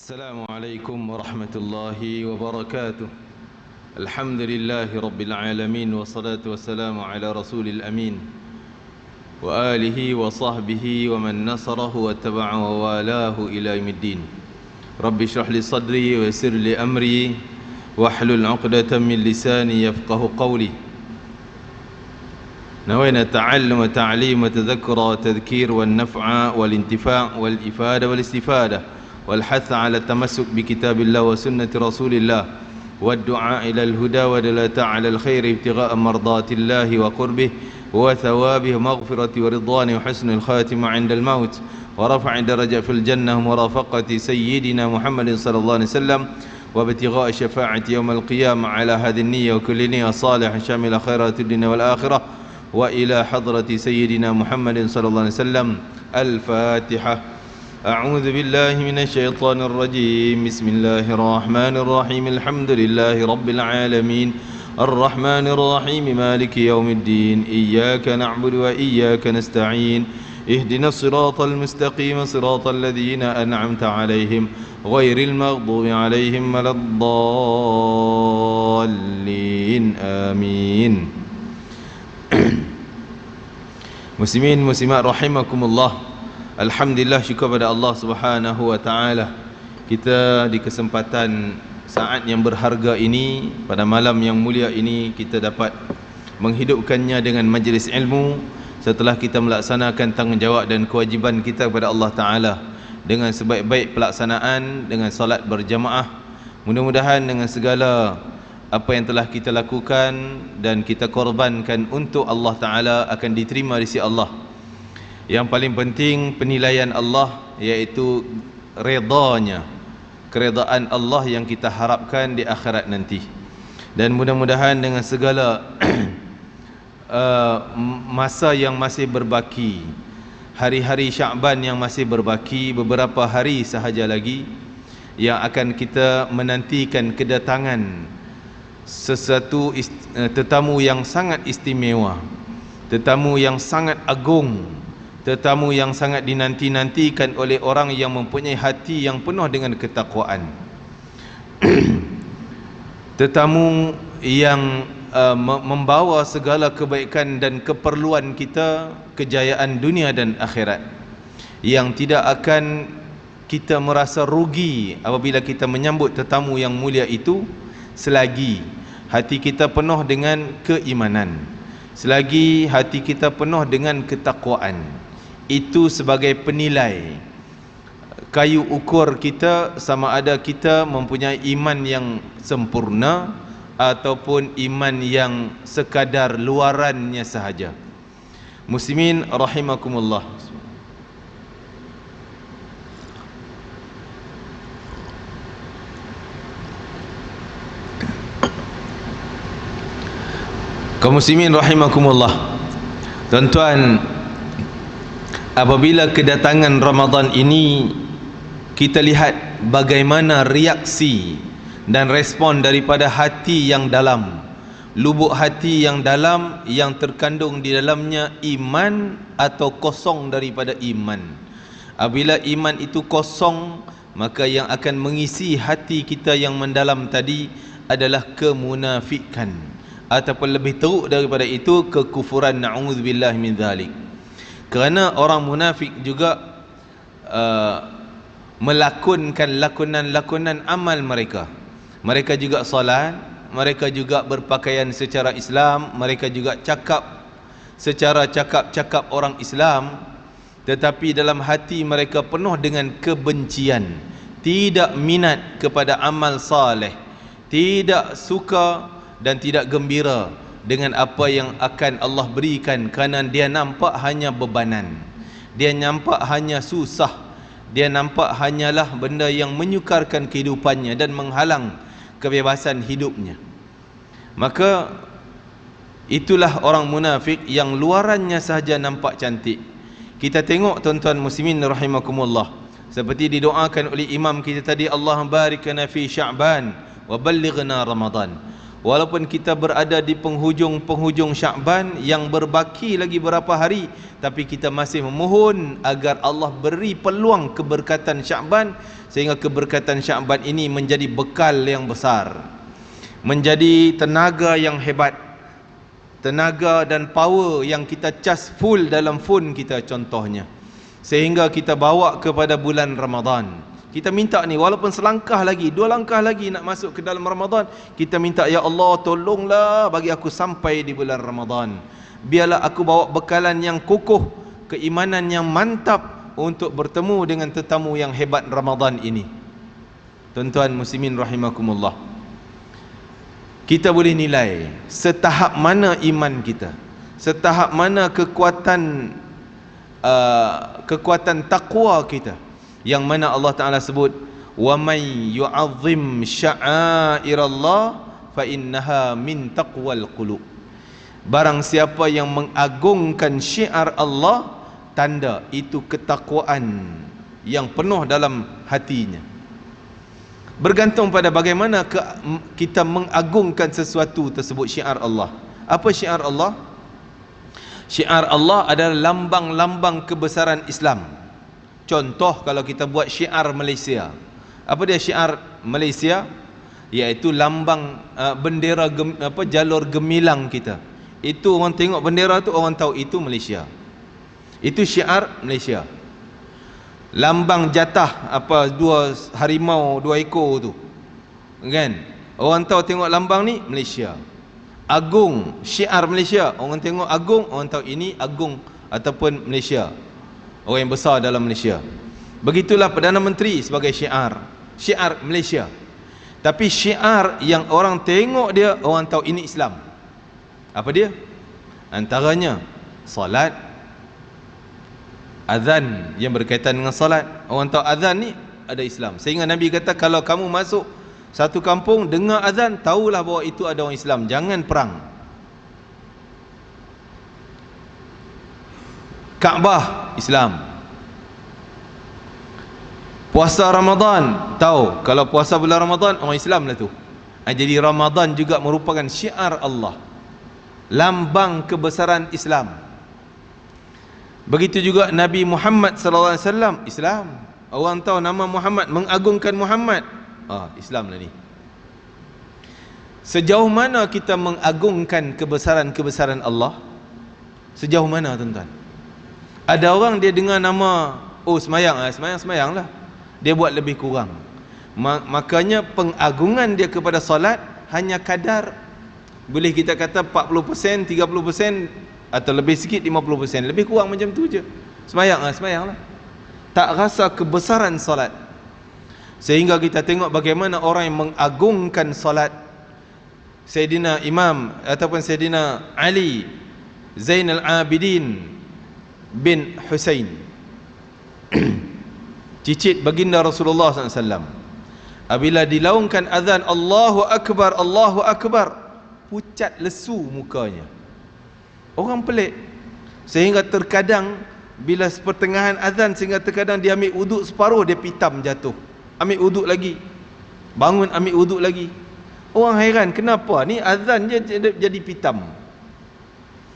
السلام عليكم ورحمة الله وبركاته. الحمد لله رب العالمين والصلاة والسلام على رسول الأمين وآله وصحبه ومن نصره واتبع ووالاه إلى يوم الدين. رب اشرح لي صدري ويسر لي أمري واحلل عقدة من لساني يفقه قولي. نوينا التعلم والتعليم والتذكر والتذكير والنفع والانتفاع والإفادة والاستفادة والحث على التمسك بكتاب الله وسنة رسول الله والدعاء إلى الهدى والدلالة على الخير ابتغاء مرضات الله وقربه وثوابه ومغفرة ورضوانه وحسن الخاتمة عند الموت ورفع درجة في الجنة ومرافقة سيدنا محمد صلى الله عليه وسلم وابتغاء شفاعة يوم القيامة على هذه النية وكل نية صالحة شاملة خيرات الدنيا والآخرة وإلى حضرة سيدنا محمد صلى الله عليه وسلم. الفاتحة. أعوذ بالله من الشيطان الرجيم. بسم الله الرحمن الرحيم. الحمد لله رب العالمين الرحمن الرحيم مالك يوم الدين. إياك نعبد وإياك نستعين. اهدنا الصراط المستقيم صراط الذين أنعمت عليهم غير المغضوب عليهم ولا الضالين. آمين. Muslimin muslimat rahimakumullah. Alhamdulillah, syukur pada Allah Subhanahu wa taala. Kita di kesempatan saat yang berharga ini, pada malam yang mulia ini, kita dapat menghidupkannya dengan majlis ilmu setelah kita melaksanakan tanggungjawab dan kewajiban kita kepada Allah taala dengan sebaik-baik pelaksanaan, dengan solat berjamaah. Mudah-mudahan dengan segala apa yang telah kita lakukan dan kita korbankan untuk Allah Ta'ala akan diterima di sisi Allah. Yang paling penting penilaian Allah, iaitu redanya, keredaan Allah yang kita harapkan di akhirat nanti. Dan mudah-mudahan dengan segala masa yang masih berbaki, hari-hari Sya'ban yang masih berbaki, beberapa hari sahaja lagi yang akan kita menantikan kedatangan sesuatu tetamu yang sangat istimewa, tetamu yang sangat agung, tetamu yang sangat dinanti-nantikan oleh orang yang mempunyai hati yang penuh dengan ketakwaan. Tetamu yang membawa segala kebaikan dan keperluan kita, kejayaan dunia dan akhirat, yang tidak akan kita merasa rugi apabila kita menyambut tetamu yang mulia itu, selagi hati kita penuh dengan keimanan, selagi hati kita penuh dengan ketakwaan. Itu sebagai penilai, kayu ukur kita sama ada kita mempunyai iman yang sempurna ataupun iman yang sekadar luarannya sahaja. Muslimin rahimakumullah. Kaum muslimin rahimakumullah. Tuan-tuan, apabila kedatangan Ramadan ini, kita lihat bagaimana reaksi dan respon daripada hati yang dalam, lubuk hati yang dalam, yang terkandung di dalamnya iman atau kosong daripada iman. Apabila iman itu kosong, maka yang akan mengisi hati kita yang mendalam tadi adalah kemunafikan, ataupun lebih teruk daripada itu, kekufuran. Na'udzubillah min dzalik. Kerana orang munafik juga melakonkan lakonan-lakonan amal mereka. Mereka juga salat, mereka juga berpakaian secara Islam, mereka juga cakap secara cakap-cakap orang Islam, tetapi dalam hati mereka penuh dengan kebencian, tidak minat kepada amal saleh, tidak suka dan tidak gembira dengan apa yang akan Allah berikan, kerana dia nampak hanya bebanan, dia nampak hanya susah, dia nampak hanyalah benda yang menyukarkan kehidupannya dan menghalang kebebasan hidupnya. Maka itulah orang munafik yang luarannya sahaja nampak cantik. Kita tengok tuan-tuan muslimin rahimakumullah, seperti didoakan oleh imam kita tadi, Allahumma barik lana fi Sya'ban wa ballighna Ramadan. walaupun kita berada di penghujung-penghujung Sya'ban yang berbaki lagi berapa hari, tapi kita masih memohon agar Allah beri peluang keberkatan Sya'ban, sehingga keberkatan Sya'ban ini menjadi bekal yang besar, menjadi tenaga yang hebat, tenaga dan power yang kita cas full dalam phone kita contohnya, sehingga kita bawa kepada bulan Ramadan. Kita minta ni, walaupun selangkah lagi, 2 langkah lagi nak masuk ke dalam Ramadan, kita minta, ya Allah tolonglah bagi aku sampai di bulan Ramadan, biarlah aku bawa bekalan yang kukuh, keimanan yang mantap untuk bertemu dengan tetamu yang hebat Ramadan ini. Tuan-tuan muslimin rahimakumullah, kita boleh nilai setahap mana iman kita, setahap mana kekuatan takwa kita, yang mana Allah Ta'ala sebut, wa may yu'azzim sya'airallah fa innaha min taqwal qulub. Barang siapa yang mengagungkan syiar Allah, tanda itu ketakwaan yang penuh dalam hatinya. Bergantung pada bagaimana kita mengagungkan sesuatu tersebut, syiar Allah. Apa syiar Allah? Syiar Allah adalah lambang-lambang kebesaran Islam. Contoh, kalau kita buat syiar Malaysia, apa dia syiar Malaysia? Iaitu lambang bendera jalur gemilang kita. Itu orang tengok bendera tu, orang tahu itu Malaysia. Itu syiar Malaysia. Lambang jatah dua harimau 2 ekor tu, kan? Orang tahu tengok lambang ni Malaysia. Agung, syiar Malaysia, orang tengok agung, orang tahu ini agung ataupun Malaysia, orang yang besar dalam Malaysia. Begitulah Perdana Menteri sebagai syiar Malaysia. Tapi syiar yang orang tengok dia, orang tahu ini Islam. Apa dia? Antaranya salat, azan yang berkaitan dengan salat. Orang tahu azan ni ada Islam, sehingga Nabi kata, kalau kamu masuk satu kampung dengar azan, tahulah bahawa itu ada orang Islam, jangan perang. Kaabah, Islam. Puasa Ramadan, tahu kalau puasa bulan Ramadan orang Islam lah tu. Jadi Ramadan juga merupakan syiar Allah, lambang kebesaran Islam. Begitu juga Nabi Muhammad sallallahu alaihi wasallam, Islam. Orang tahu nama Muhammad, mengagungkan Muhammad, Islam lah ni. Sejauh mana kita mengagungkan kebesaran-kebesaran Allah? Sejauh mana, tuan-tuan? Ada orang dia dengar nama, semayang lah, dia buat lebih kurang. Makanya pengagungan dia kepada solat hanya kadar, boleh kita kata 40%, 30%, atau lebih sikit 50%, lebih kurang macam tu je. Semayang lah, tak rasa kebesaran solat. Sehingga kita tengok bagaimana orang yang mengagungkan solat. Sayyidina Imam ataupun Sayyidina Ali Zainal Abidin bin Husain, cicit baginda Rasulullah SAW, apabila dilaungkan azan Allahu Akbar, Allahu Akbar, pucat lesu mukanya. Orang pelik, sehingga terkadang bila pertengahan azan, sehingga terkadang dia ambil wuduk separuh, dia pitam jatuh, ambil wuduk lagi, bangun ambil wuduk lagi. Orang hairan, kenapa ni azan je jadi pitam,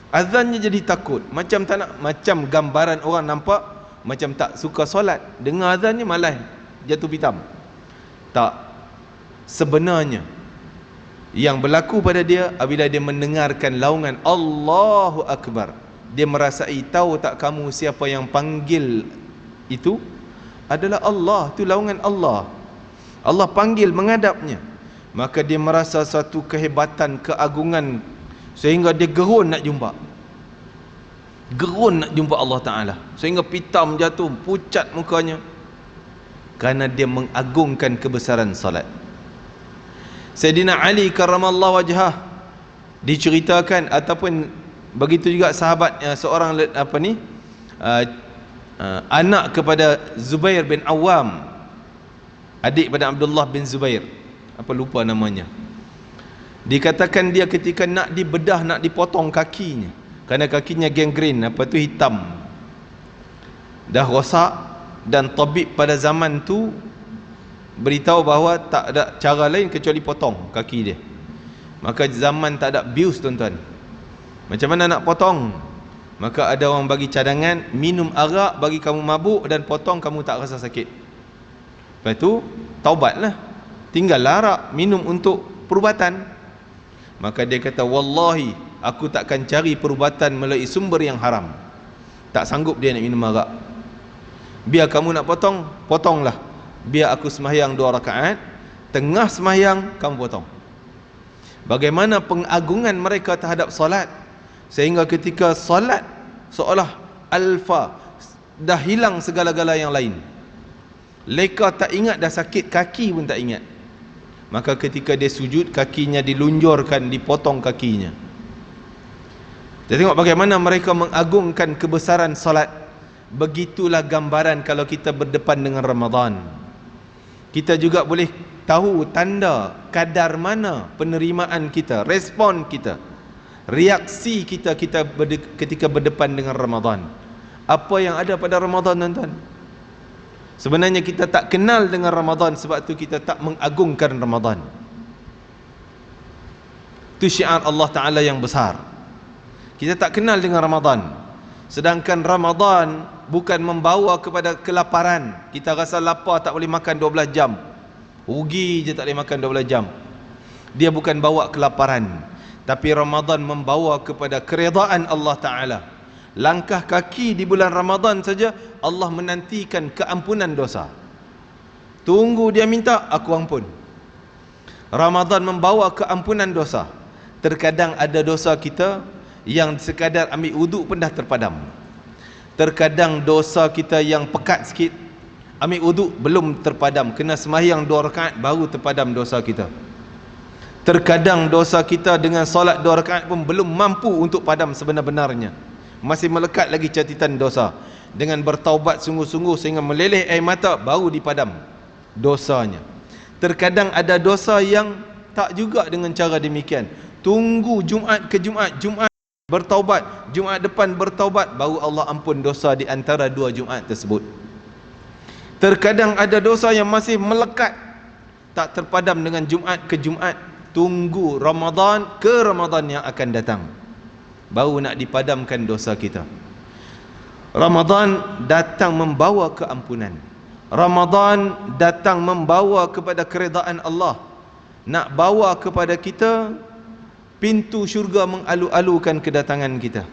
azannya jadi takut, macam tak nak, macam gambaran orang nampak macam tak suka solat, dengar azannya malas jatuh pitam. Tak, sebenarnya yang berlaku pada dia apabila dia mendengarkan laungan Allahu Akbar, dia merasai, tahu tak kamu siapa yang panggil itu? Adalah Allah, itu laungan Allah. Allah panggil menghadapnya. Maka dia merasa satu kehebatan, keagungan, sehingga dia gerun nak jumpa Allah Ta'ala, sehingga pitam jatuh, pucat mukanya, kerana dia mengagungkan kebesaran salat. Sayyidina Ali karramallahu wajhah diceritakan, ataupun begitu juga sahabat seorang anak kepada Zubair bin Awam, adik pada Abdullah bin Zubair, lupa namanya. Dikatakan dia ketika nak dibedah, nak dipotong kakinya, kerana kakinya gangren, hitam, dah rosak, dan tabib pada zaman tu beritahu bahawa tak ada cara lain kecuali potong kaki dia. Maka zaman tak ada bius tuan-tuan. Macam mana nak potong? Maka ada orang bagi cadangan, minum arak bagi kamu mabuk dan potong kamu tak rasa sakit. Lepas tu taubatlah, tinggallah arak, minum untuk perubatan. Maka dia kata, wallahi aku takkan cari perubatan melalui sumber yang haram. Tak sanggup dia nak minum arak. Biar kamu nak potong, potonglah. Biar aku sembahyang 2 rakaat, tengah sembahyang kamu potong. Bagaimana pengagungan mereka terhadap solat, sehingga ketika solat seolah alfa, dah hilang segala-gala yang lain. Leka tak ingat dah sakit kaki pun tak ingat. Maka ketika dia sujud, kakinya dilunjurkan, dipotong kakinya. Kita tengok bagaimana mereka mengagungkan kebesaran solat. Begitulah gambaran kalau kita berdepan dengan Ramadan. Kita juga boleh tahu tanda kadar mana penerimaan kita, respon kita, reaksi kita ketika berdepan dengan Ramadan. Apa yang ada pada Ramadan, tuan-tuan? Sebenarnya kita tak kenal dengan Ramadan, sebab tu kita tak mengagungkan Ramadan. Itu syiar Allah Ta'ala yang besar. Kita tak kenal dengan Ramadan. Sedangkan Ramadan bukan membawa kepada kelaparan. Kita rasa lapar tak boleh makan 12 jam. Rugi je tak boleh makan 12 jam. Dia bukan bawa kelaparan. Tapi Ramadan membawa kepada keredaan Allah Ta'ala. Langkah kaki di bulan Ramadan saja Allah menantikan keampunan dosa. Tunggu dia minta, aku ampun. Ramadan membawa keampunan dosa. Terkadang ada dosa kita yang sekadar ambil wuduk pun dah terpadam. Terkadang dosa kita yang pekat sikit, ambil wuduk belum terpadam, kena sembahyang 2 rakaat baru terpadam dosa kita. Terkadang dosa kita dengan solat 2 rakaat pun belum mampu untuk padam sebenar-benarnya. Masih melekat lagi catatan dosa. Dengan bertaubat sungguh-sungguh sehingga meleleh air mata, baru dipadam dosanya. Terkadang ada dosa yang tak juga dengan cara demikian. Tunggu Jumaat ke Jumaat, Jumaat bertaubat, Jumaat depan bertaubat, baru Allah ampun dosa di antara 2 Jumaat tersebut. Terkadang ada dosa yang masih melekat, tak terpadam dengan Jumaat ke Jumaat. Tunggu Ramadan ke Ramadan yang akan datang, baru nak dipadamkan dosa kita. Ramadan datang membawa keampunan. Ramadan datang membawa kepada keredaan Allah. Nak bawa kepada kita pintu syurga mengalu-alukan kedatangan kita.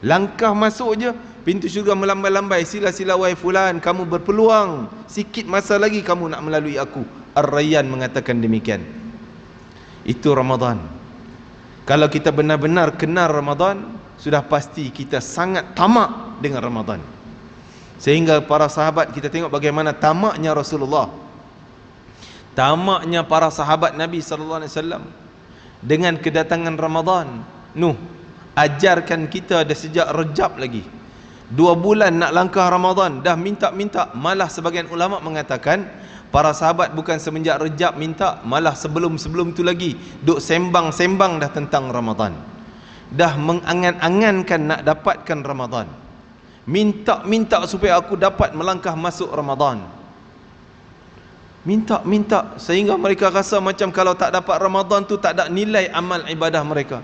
Langkah masuk je, pintu syurga melambai-lambai. Sila-sila wahai fulan, kamu berpeluang. Sikit masa lagi kamu nak melalui aku. Ar-Rayyan mengatakan demikian. Itu Ramadan. Kalau kita benar-benar kenal Ramadan, sudah pasti kita sangat tamak dengan Ramadan. Sehingga para sahabat, kita tengok bagaimana tamaknya Rasulullah, tamaknya para sahabat Nabi SAW dengan kedatangan Ramadan. Nuh, ajarkan kita dah sejak Rejab lagi. 2 bulan nak langkah Ramadan, dah minta-minta. Malah sebagian ulama mengatakan, para sahabat bukan semenjak Rejab minta, malah sebelum-sebelum tu lagi duk sembang-sembang dah tentang Ramadan. Dah mengangan-angankan nak dapatkan Ramadan. Minta-minta supaya aku dapat melangkah masuk Ramadan. Minta-minta sehingga mereka rasa macam kalau tak dapat Ramadan tu tak ada nilai amal ibadah mereka.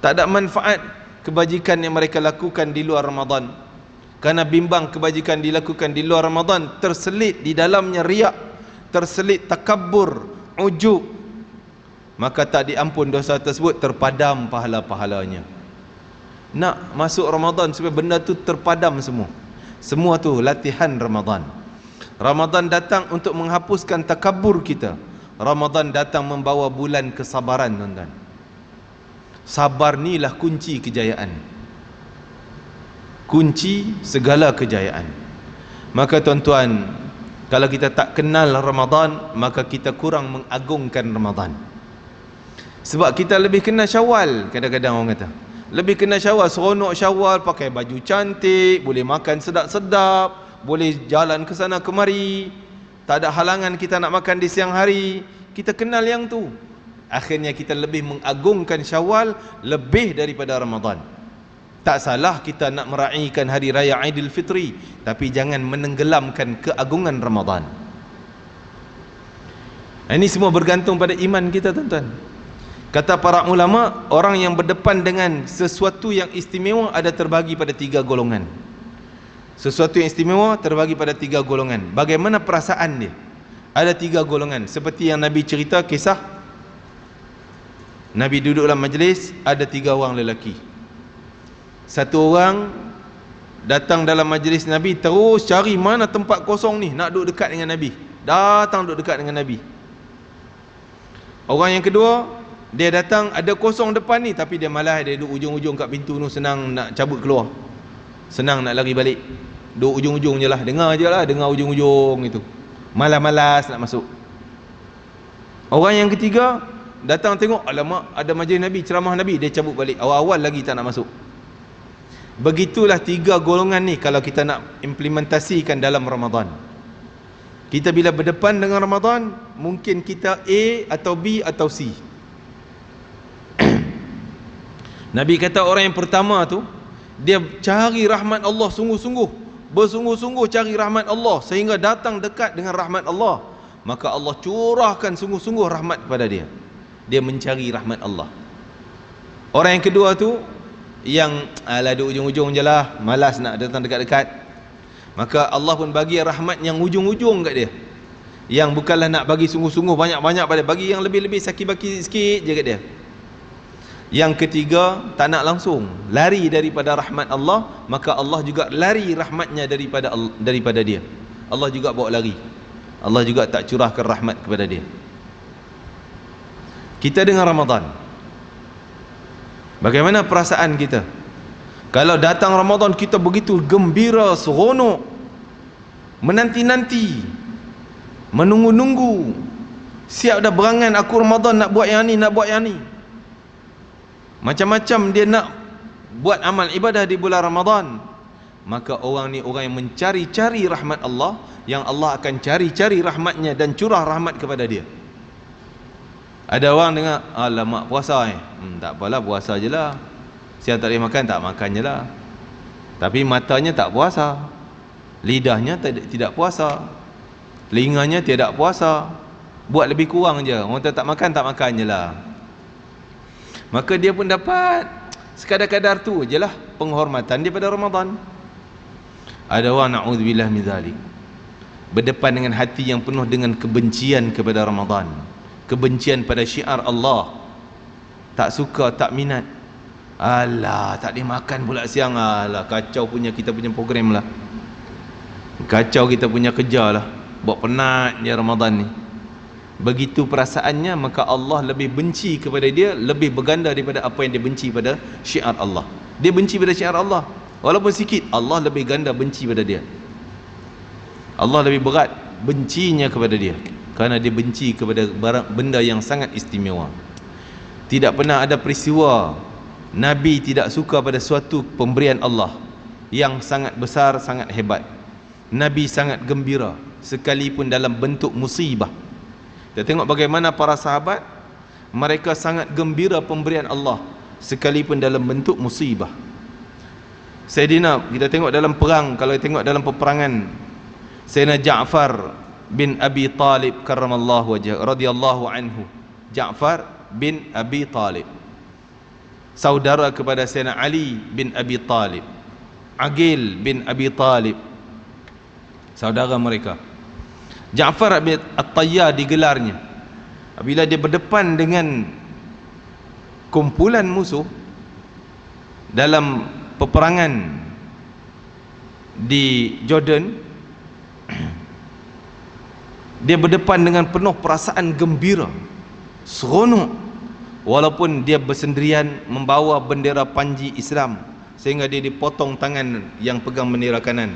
Tak ada manfaat kebajikan yang mereka lakukan di luar Ramadan. Karena bimbang kebajikan dilakukan di luar Ramadan, terselit di dalamnya riak, terselit takabbur, ujub, maka tak diampun dosa tersebut, terpadam pahala-pahalanya. Nak masuk Ramadan supaya benda tu terpadam semua. Semua tu latihan Ramadan. Ramadan datang untuk menghapuskan takabbur kita. Ramadan datang membawa bulan kesabaran, tuan-tuan. Sabar ni lah kunci kejayaan, kunci segala kejayaan. Maka tuan-tuan, kalau kita tak kenal Ramadan, maka kita kurang mengagungkan Ramadan. Sebab kita lebih kenal Syawal, kadang-kadang orang kata lebih kenal Syawal, seronok Syawal, pakai baju cantik, boleh makan sedap-sedap, boleh jalan ke sana kemari, tak ada halangan kita nak makan di siang hari. Kita kenal yang tu. Akhirnya kita lebih mengagungkan Syawal lebih daripada Ramadan. Tak salah kita nak meraihkan hari raya Aidilfitri, tapi jangan menenggelamkan keagungan Ramadan. Ini semua bergantung pada iman kita, tuan-tuan. Kata para ulama, orang yang berdepan dengan sesuatu yang istimewa ada terbagi pada 3 golongan. Sesuatu yang istimewa terbagi pada 3 golongan. Bagaimana perasaan dia? Ada 3 golongan. Seperti yang Nabi cerita kisah, Nabi duduk dalam majlis, ada 3 orang lelaki. Satu orang datang dalam majlis Nabi, terus cari mana tempat kosong ni, nak duduk dekat dengan Nabi. Datang duduk dekat dengan Nabi. Orang yang kedua, dia datang ada kosong depan ni, tapi dia malas, dia duduk ujung-ujung kat pintu tu, senang nak cabut keluar, senang nak lari balik, duduk ujung-ujung je lah, dengar je lah, dengar ujung-ujung itu, malas-malas nak masuk. Orang yang ketiga datang tengok, alamak ada majlis Nabi, ceramah Nabi, dia cabut balik, awal-awal lagi tak nak masuk. Begitulah 3 golongan ni kalau kita nak implementasikan dalam Ramadan. Kita bila berdepan dengan Ramadan, mungkin kita A atau B atau C. Nabi kata orang yang pertama tu, dia cari rahmat Allah sungguh-sungguh, bersungguh-sungguh cari rahmat Allah sehingga datang dekat dengan rahmat Allah, maka Allah curahkan sungguh-sungguh rahmat kepada dia. Dia mencari rahmat Allah. Orang yang kedua tu, yang ala duduk ujung-ujung je lah, malas nak datang dekat-dekat, maka Allah pun bagi rahmat yang ujung-ujung kat dia, yang bukanlah nak bagi sungguh-sungguh banyak-banyak pada, bagi yang lebih-lebih sakit-baki sikit je kat dia. Yang ketiga, tak nak langsung, lari daripada rahmat Allah, maka Allah juga lari rahmatnya daripada dia. Allah juga bawa lari, Allah juga tak curahkan rahmat kepada dia. Kita dengan Ramadan, bagaimana perasaan kita? Kalau datang Ramadan kita begitu gembira, seronok, menanti-nanti, menunggu-nunggu, siap dah berangan, aku Ramadan nak buat yang ni, nak buat yang ni. Macam-macam dia nak buat amal ibadah di bulan Ramadan. Maka orang ni orang yang mencari-cari rahmat Allah, yang Allah akan cari-cari rahmatnya dan curah rahmat kepada dia. Ada orang dengar, alamak puasa tak apalah, puasa je lah, siang tak boleh makan, tak makan je lah. Tapi matanya tak puasa, lidahnya tidak puasa, telinganya tidak puasa, buat lebih kurang je, orang tak makan je lah. Maka dia pun dapat sekadar-kadar tu je lah penghormatan dia pada Ramadan. Ada orang, na'udzubillah min zalik, berdepan dengan hati yang penuh dengan kebencian kepada Ramadan, kebencian pada syiar Allah, tak suka, tak minat. Alah, tak boleh makan pula siang, alah kacau punya kita punya program lah, kacau kita punya kerja lah, buat penat dia Ramadan ni. Begitu perasaannya, maka Allah lebih benci kepada dia, lebih berganda daripada apa yang dia benci pada syiar Allah. Dia benci pada syiar Allah, walaupun sikit, Allah lebih ganda benci pada dia. Allah lebih berat bencinya kepada dia, kerana dia benci kepada benda yang sangat istimewa. Tidak pernah ada peristiwa Nabi tidak suka pada suatu pemberian Allah yang sangat besar, sangat hebat. Nabi sangat gembira sekalipun dalam bentuk musibah. Kita tengok bagaimana para sahabat, mereka sangat gembira pemberian Allah sekalipun dalam bentuk musibah. Sayyidina, kita tengok dalam perang, kalau tengok dalam peperangan, Sayyidina Ja'far bin Abi Talib karramallahu wajhah radhiyallahu anhu, Ja'far bin Abi Talib, saudara kepada Sayyidina Ali bin Abi Talib, Aqil bin Abi Talib, saudara mereka. Ja'far bin At-Tayyar digelarnya. Apabila dia berdepan dengan kumpulan musuh dalam peperangan di Jordan, dia berdepan dengan penuh perasaan gembira, seronok, walaupun dia bersendirian membawa bendera panji Islam, sehingga dia dipotong tangan yang pegang bendera kanan,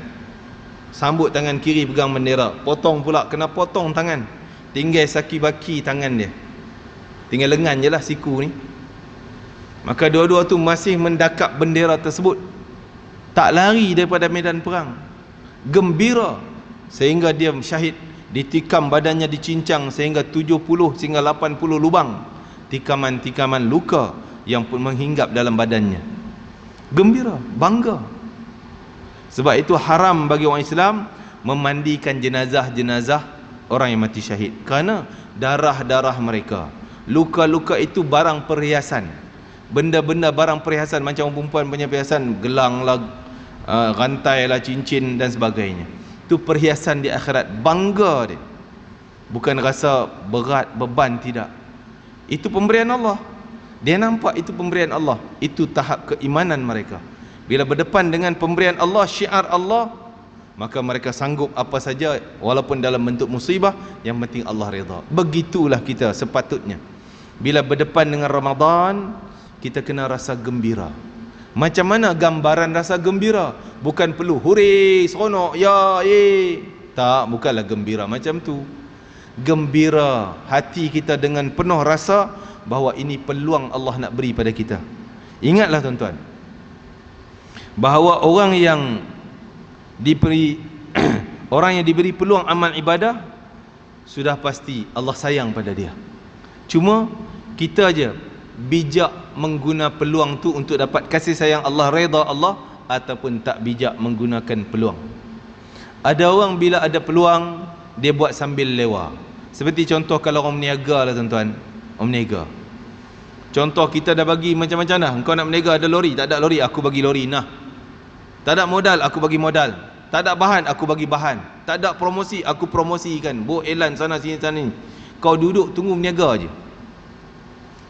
sambut tangan kiri pegang bendera, potong pula, kena potong tangan, tinggal saki-baki tangan dia, tinggal lengan je lah siku ni. Maka dua-dua tu masih mendakap bendera tersebut, tak lari daripada medan perang, gembira sehingga dia syahid. Ditikam badannya, dicincang sehingga 70 hingga 80 lubang, tikaman-tikaman luka yang pun menghinggap dalam badannya. Gembira, bangga. Sebab itu haram bagi orang Islam memandikan jenazah-jenazah orang yang mati syahid, kerana darah-darah mereka. Luka-luka itu barang perhiasan, benda-benda barang perhiasan, macam orang perempuan punya perhiasan, gelang lah, rantai lah, cincin dan sebagainya. Itu perhiasan di akhirat, bangga dia, bukan rasa berat, beban, tidak. Itu pemberian Allah. Dia nampak itu pemberian Allah. Itu tahap keimanan mereka. Bila berdepan dengan pemberian Allah, syiar Allah, maka mereka sanggup apa saja walaupun dalam bentuk musibah, yang penting Allah redha. Begitulah kita sepatutnya. Bila berdepan dengan Ramadan, kita kena rasa gembira. Macam mana gambaran rasa gembira? Bukan perlu hurray, seronok, ya, tak, bukanlah gembira macam tu. Gembira hati kita dengan penuh rasa bahawa ini peluang Allah nak beri pada kita. Ingatlah tuan-tuan, bahawa orang yang diberi orang yang diberi peluang amal ibadah, sudah pasti Allah sayang pada dia. Cuma kita aja bijak mengguna peluang tu untuk dapat kasih sayang Allah, redha Allah, ataupun tak bijak menggunakan peluang. Ada orang bila ada peluang, dia buat sambil lewa. Seperti contoh kalau orang meniaga lah tuan-tuan, orang meniaga. Contoh kita dah bagi macam-macam dah. Engkau nak meniaga, ada lori, tak ada lori, aku bagi lori. Nah, tak ada modal, aku bagi modal. Tak ada bahan, aku bagi bahan. Tak ada promosi, aku promosikan. Buat elan sana sini sana ni. Kau duduk tunggu meniaga je.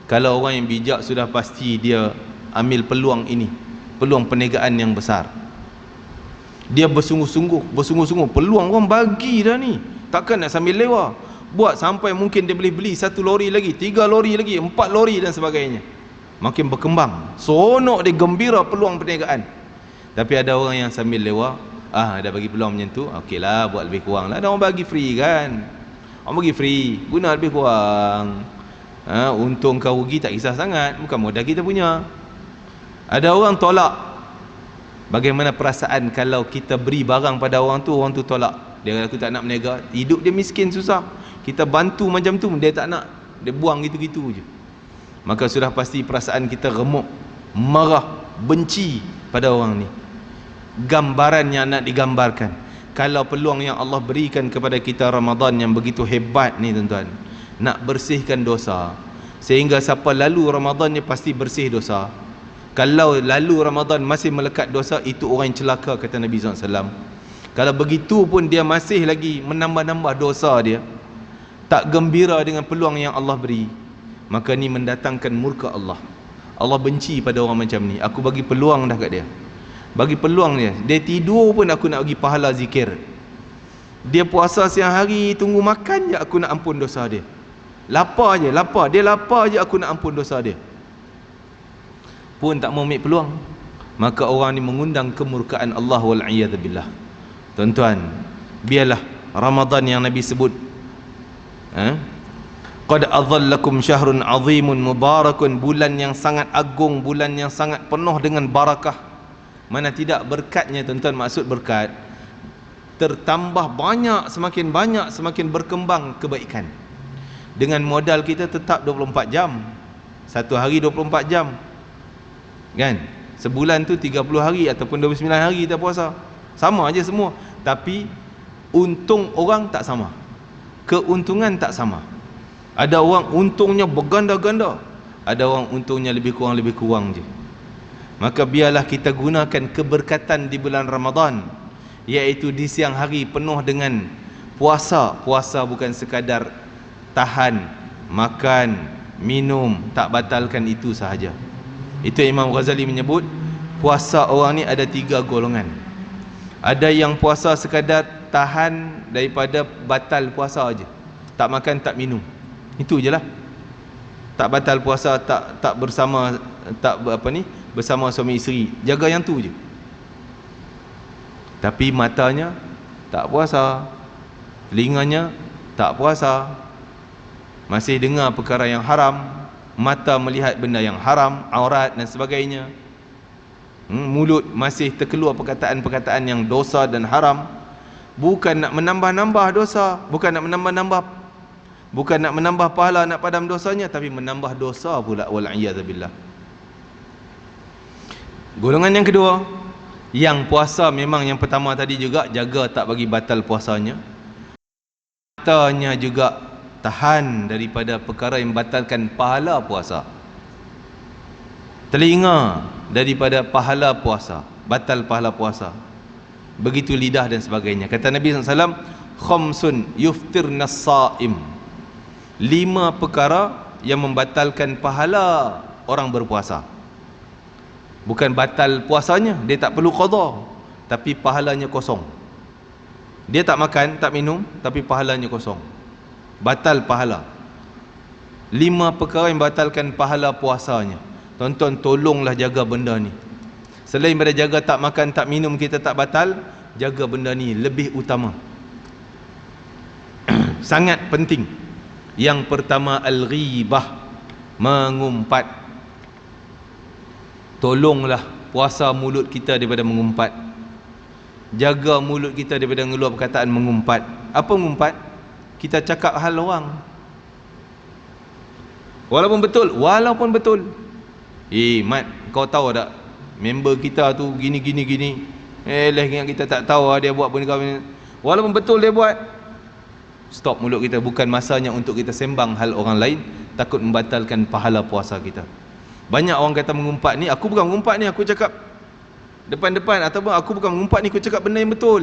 Kalau orang yang bijak, sudah pasti dia ambil peluang ini, peluang perniagaan yang besar. Dia bersungguh-sungguh, peluang orang bagi dah ni, takkan nak sambil lewa. Buat sampai mungkin dia boleh beli 1 lori lagi, 3 lori lagi, 4 lori dan sebagainya. Makin berkembang, seronok dia, gembira peluang perniagaan. Tapi ada orang yang sambil lewa, dah bagi peluang macam tu, okeylah, buat lebih kurang lah. Ada orang bagi free kan, orang bagi free, guna lebih kurang. Untung kau rugi tak kisah sangat, bukan modal kita punya. Ada orang tolak. Bagaimana perasaan kalau kita beri barang pada orang tu tolak? Dia kata aku tak nak berniaga, hidup dia miskin susah, kita bantu macam tu, dia tak nak, dia buang gitu-gitu je. Maka sudah pasti perasaan kita remuk, marah, benci pada orang ni. Gambaran yang nak digambarkan, kalau peluang yang Allah berikan kepada kita Ramadan yang begitu hebat ni tuan-tuan, nak bersihkan dosa, sehingga siapa lalu Ramadan ni pasti bersih dosa. Kalau lalu Ramadan masih melekat dosa, itu orang yang celaka, kata Nabi SAW. Kalau begitu pun dia masih lagi menambah-nambah dosa dia, tak gembira dengan peluang yang Allah beri, maka ni mendatangkan murka Allah. Allah benci pada orang macam ni. Aku bagi peluang dah kat dia, bagi peluang dia, dia tidur pun aku nak bagi pahala zikir. Dia puasa siang hari, tunggu makan je aku nak ampun dosa dia. Lapar je, dia lapar je aku nak ampun dosa dia, pun tak mau ambil peluang. Maka orang ni mengundang kemurkaan Allah, wal'iyadzubillah. Tuan-tuan, biarlah Ramadan yang Nabi sebut, qad adhallakum syahrun azimun mubarakun, bulan yang sangat agung, bulan yang sangat penuh dengan barakah. Mana tidak berkatnya tuan-tuan? Maksud berkat, tertambah banyak, semakin berkembang kebaikan. Dengan modal kita tetap 24 jam, satu hari 24 jam kan, sebulan tu 30 hari ataupun 29 hari kita puasa, sama aja semua. Tapi untung orang tak sama, keuntungan tak sama. Ada orang untungnya berganda-ganda, ada orang untungnya lebih kurang je. Maka biarlah kita gunakan keberkatan di bulan Ramadan, iaitu di siang hari penuh dengan puasa. Puasa bukan sekadar tahan makan minum, tak batalkan itu sahaja. Itu Imam Ghazali menyebut, puasa orang ni ada 3 golongan. Ada yang puasa sekadar tahan daripada batal puasa aja, tak makan tak minum, itu je lah. Tak batal puasa, tak bersama, tak bersama suami isteri, jaga yang tu je. Tapi matanya tak puasa, telinganya tak puasa, masih dengar perkara yang haram, mata melihat benda yang haram, aurat dan sebagainya. Mulut masih terkeluar perkataan-perkataan yang dosa dan haram. Bukan nak menambah-nambah dosa, bukan nak menambah pahala, nak padam dosanya, tapi menambah dosa pula, wal'iyadzubillah. Golongan yang kedua, yang puasa memang yang pertama tadi juga, jaga tak bagi batal puasanya, matanya juga tahan daripada perkara yang membatalkan pahala puasa. Telinga daripada pahala puasa, batal pahala puasa. Begitu lidah dan sebagainya. Kata Nabi SAW, khamsun yuftirna as-sa'im. 5 perkara yang membatalkan pahala orang berpuasa. Bukan batal puasanya, dia tak perlu qada, tapi pahalanya kosong. Dia tak makan, tak minum, tapi pahalanya kosong. Batal pahala. 5 perkara yang batalkan pahala puasanya. Tuan-tuan, tolonglah jaga benda ni. Selain daripada jaga tak makan, tak minum kita tak batal, jaga benda ni lebih utama. Sangat penting. Yang pertama, al-ghibah, mengumpat. Tolonglah puasa mulut kita daripada mengumpat. Jaga mulut kita daripada ngeluar perkataan mengumpat. Apa mengumpat? Kita cakap hal orang. Walaupun betul. Mat, kau tahu tak member kita tu gini. Ingat kita tak tahu dia buat benda kau. Walaupun betul dia buat, stop mulut kita. Bukan masanya untuk kita sembang hal orang lain, takut membatalkan pahala puasa kita. Banyak orang kata mengumpat ni, aku bukan mengumpat ni, aku cakap depan-depan, ataupun aku bukan mengumpat ni, aku cakap benda yang betul.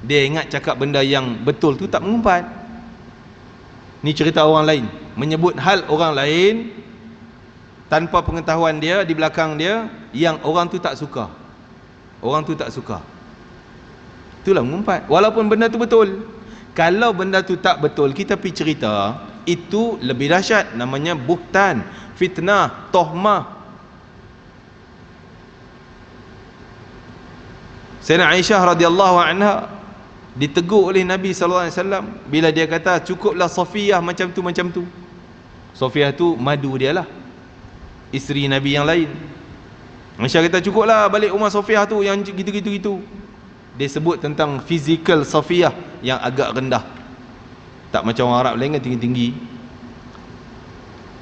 Dia ingat cakap benda yang betul tu tak mengumpat. Ni cerita orang lain, menyebut hal orang lain tanpa pengetahuan dia, di belakang dia, yang orang tu tak suka. Itulah mengumpat. Walaupun benda tu betul. Kalau benda tu tak betul, kita pergi cerita, itu lebih dahsyat. Namanya buhtan, fitnah, tohmah. Sayyidina Aisyah radhiyallahu anha ditegur oleh Nabi SAW bila dia kata, cukuplah Safiyah macam tu. Safiyah tu madu dia lah, isteri Nabi yang lain. Aisyah kata, cukuplah balik rumah Safiyah tu yang gitu. Dia sebut tentang fizikal Safiyah yang agak rendah, tak macam orang Arab lain kan tinggi-tinggi.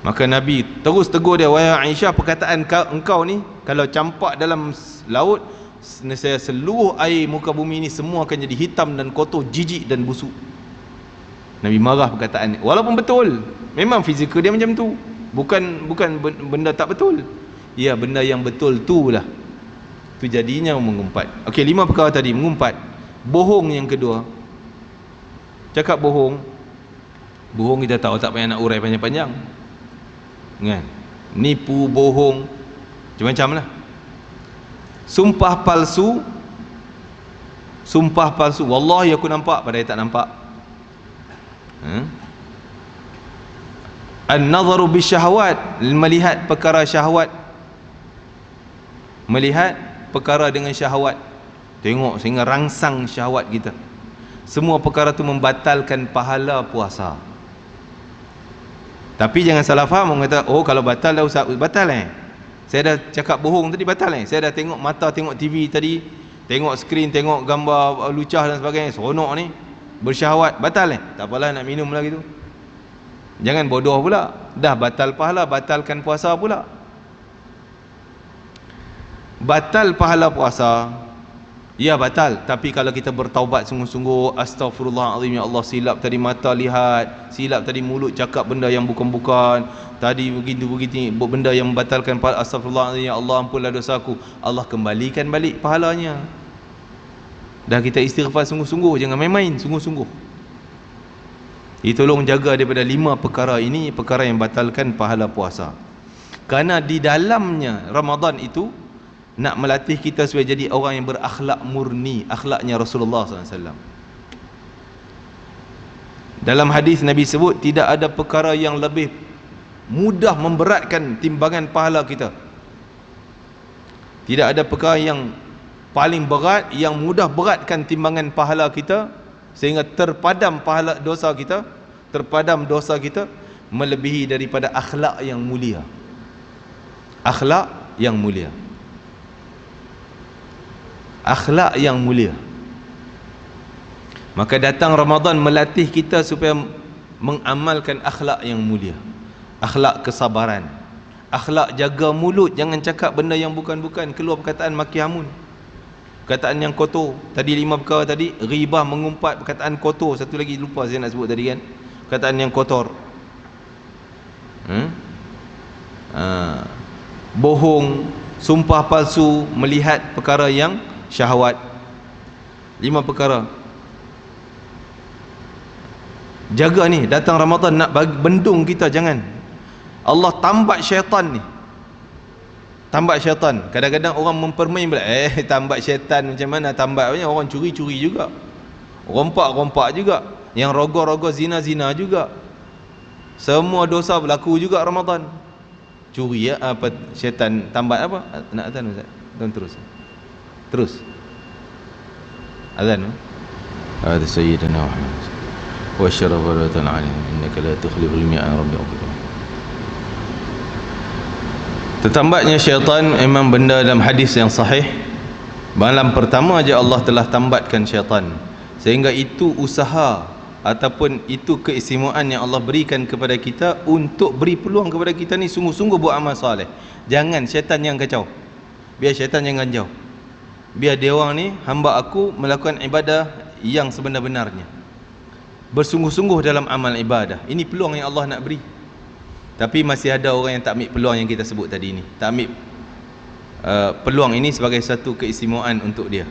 Maka Nabi terus tegur dia, wahai Aisyah, perkataan engkau ni kalau campak dalam laut, nescaya seluruh air muka bumi ni semua akan jadi hitam dan kotor, jijik dan busuk. Nabi marah perkataan ni. Walaupun betul, memang fizikal dia macam tu. Bukan benda tak betul. Ya, benda yang betul tu lah, tu jadinya mengumpat. Okey, 5 perkara tadi, mengumpat. Bohong yang kedua. Cakap bohong kita tahu, tak payah nak urai panjang-panjang kan. Nipu, bohong, macam-macam lah. Sumpah palsu, wallahi aku nampak, padahal tak nampak. An-nadharu bisyahawat, melihat perkara syahwat, melihat perkara dengan syahwat, tengok sehingga rangsang syahwat kita. Semua perkara tu membatalkan pahala puasa. Tapi jangan salah faham, orang kata, oh kalau batal dah usah batal saya dah cakap bohong tadi, batal saya dah tengok mata, tengok TV tadi, tengok skrin, tengok gambar lucah dan sebagainya, seronok ni, bersyahwat, batal tak apalah nak minum lagi tu. Jangan bodoh pula, dah batal pahala, batalkan puasa pula. Batal pahala puasa, ya batal, tapi kalau kita bertaubat sungguh-sungguh, astaghfirullahalazim, ya Allah, silap tadi mata lihat, silap tadi mulut cakap benda yang bukan-bukan, tadi begitu benda yang membatalkan pahala, astaghfirullahalazim, ya Allah, ampunlah dosaku, Allah kembalikan balik pahalanya. Dah kita istighfar sungguh-sungguh, jangan main-main, sungguh-sungguh. Tolong jaga daripada 5 perkara ini, perkara yang batalkan pahala puasa. Kerana di dalamnya Ramadan itu nak melatih kita supaya jadi orang yang berakhlak murni, akhlaknya Rasulullah SAW. Dalam hadis Nabi sebut, tidak ada perkara yang lebih mudah memberatkan timbangan pahala kita. Tidak ada perkara yang paling berat, yang mudah beratkan timbangan pahala kita, sehingga terpadam pahala dosa kita, terpadam dosa kita, melebihi daripada akhlak yang mulia. Akhlak yang mulia, akhlak yang mulia. Maka datang Ramadan melatih kita supaya mengamalkan akhlak yang mulia. Akhlak kesabaran, akhlak jaga mulut, jangan cakap benda yang bukan-bukan, keluar perkataan maki hamun. perkataan yang kotor. Tadi 5 perkara tadi, ghibah, mengumpat, perkataan kotor. Satu lagi lupa saya nak sebut tadi kan, perkataan yang kotor. Bohong, sumpah palsu, melihat perkara yang syahwat. 5 perkara. Jaga ni, datang Ramadan nak bendung kita, jangan. Allah tambat syaitan ni. Tambat syaitan. Kadang-kadang orang mempermain pula, tambat syaitan macam mana tambat? Orang curi-curi juga, rompak-rompak juga, yang rogo-rogo zina-zina juga. Semua dosa berlaku juga Ramadan. Curi ya, apa syaitan tambat apa? Nak azan Ustaz? Tuan terus. Azan. Hada sayyidina Muhammad. Wa syarafa wa ta'ala innaka la tukhliful mi'ad rabbi rabbi. Tertambatnya syaitan memang benda dalam hadis yang sahih. Malam pertama aja Allah telah tambatkan syaitan, sehingga itu usaha ataupun itu keistimewaan yang Allah berikan kepada kita untuk beri peluang kepada kita ni sungguh-sungguh buat amal soleh. Jangan syaitan yang kacau, biar syaitan yang ganjau, biar dia orang ni hamba aku melakukan ibadah yang sebenar-benarnya, bersungguh-sungguh dalam amal ibadah. Ini peluang yang Allah nak beri. Tapi masih ada orang yang tak ambil peluang yang kita sebut tadi ni, tak ambil peluang ini sebagai satu keistimewaan untuk dia.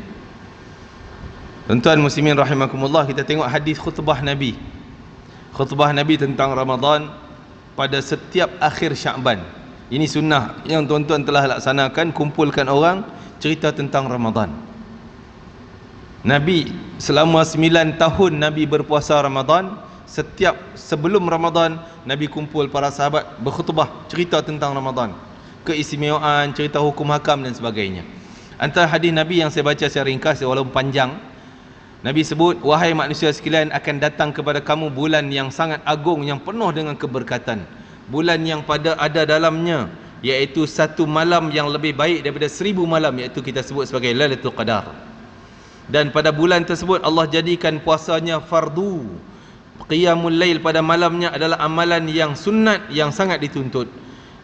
Tuan-tuan muslimin rahimakumullah, kita tengok hadis khutbah Nabi. Khutbah Nabi tentang Ramadan pada setiap akhir Sya'ban. Ini sunnah yang tuan-tuan telah laksanakan, kumpulkan orang cerita tentang Ramadan. Nabi selama 9 tahun Nabi berpuasa Ramadan. Setiap sebelum Ramadan, Nabi kumpul para sahabat berkhutbah, cerita tentang Ramadan, keistimewaan, cerita hukum hakam dan sebagainya. Antara hadis Nabi yang saya baca secara ringkas walaupun panjang, Nabi sebut, wahai manusia sekalian, akan datang kepada kamu bulan yang sangat agung, yang penuh dengan keberkatan, bulan yang ada dalamnya iaitu satu malam yang lebih baik daripada 1000 malam, iaitu kita sebut sebagai Lailatul Qadar. Dan pada bulan tersebut Allah jadikan puasanya fardu. Qiyamul Lail pada malamnya adalah amalan yang sunat yang sangat dituntut.